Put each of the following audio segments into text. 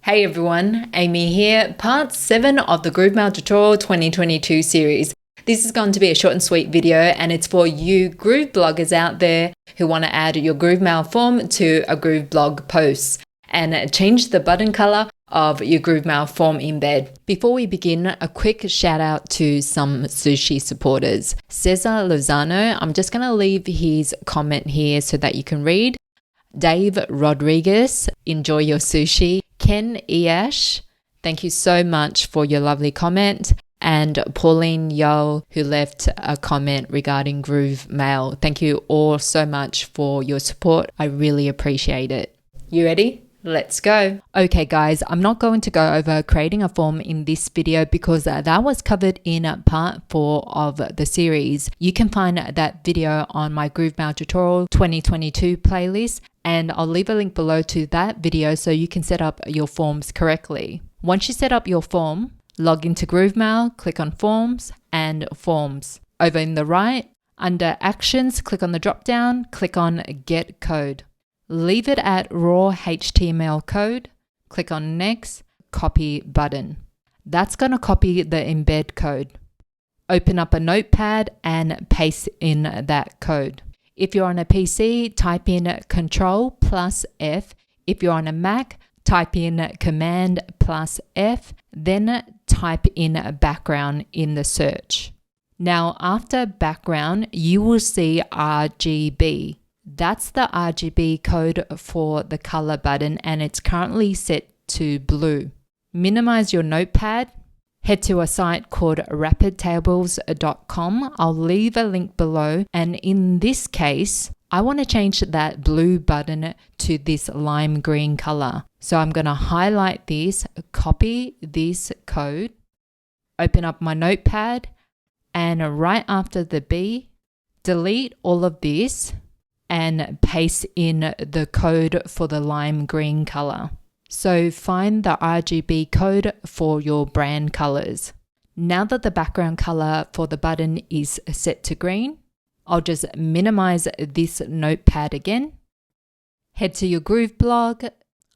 Hey everyone, Amy here, part 7 of the GROOVEBLOG tutorial 2022 series. This is going to be a short and sweet video and it's for you Groove bloggers out there who want to add your GROOVEMAIL form to a GROOVEBLOG post and change the button color of your GROOVEMAIL form embed. Before we begin, a quick shout out to some sushi supporters. Cesar Lozano, I'm just going to leave his comment here so that you can read. Dave Rodriguez, enjoy your sushi. Ken Iash, thank you so much for your lovely comment. And Pauline Yo, who left a comment regarding GROOVEMAIL. Thank you all so much for your support. I really appreciate it. You ready? Let's go. Okay guys, I'm not going to go over creating a form in this video because that was covered in part 4 of the series. You can find that video on my GROOVEMAIL tutorial 2022 playlist, and I'll leave a link below to that video so you can set up your forms correctly. Once you set up your form, log into GROOVEMAIL, click on Forms and Forms. Over in the right, under Actions, click on the drop down, click on Get Code. Leave it at raw HTML code, click on Next, Copy button. That's going to copy the embed code. Open up a notepad and paste in that code. If you're on a PC, type in Ctrl+F. If you're on a Mac, type in Command+F, then type in background in the search. Now, after background, you will see RGB. That's the RGB code for the color button and it's currently set to blue. Minimize your notepad. Head to a site called rapidtables.com. I'll leave a link below, and in this case, I want to change that blue button to this lime green color. So I'm going to highlight this, copy this code, open up my notepad, and right after the B, delete all of this and paste in the code for the lime green color. So find the RGB code for your brand colors. Now that the background color for the button is set to green, I'll just minimize this notepad again. Head to your GROOVEBLOG.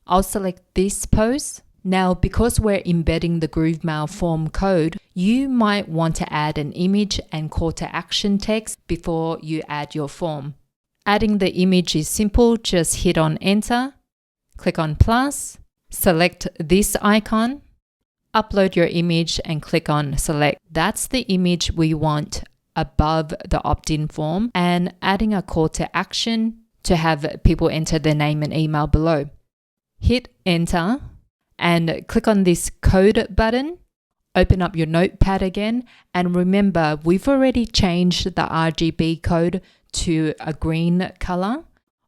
I'll select this post. Now, because we're embedding the GROOVEMAIL form code, you might want to add an image and call to action text before you add your form. Adding the image is simple. Just hit on enter, click on plus, select this icon, upload your image and click on select. That's the image we want above the opt-in form, and adding a call to action to have people enter their name and email below. Hit enter and click on this code button. Open up your notepad again, and remember we've already changed the RGB code to a green color.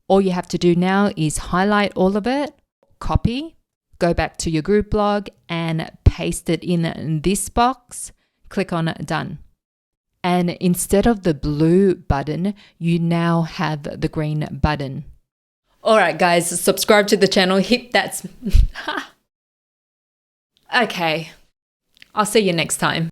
All you have to do now is highlight all of it, copy, go back to your GROOVEBLOG and paste it in this box, click on done. And instead of the blue button, you now have the green button. Alright guys, subscribe to the channel, hit that. Okay, I'll see you next time.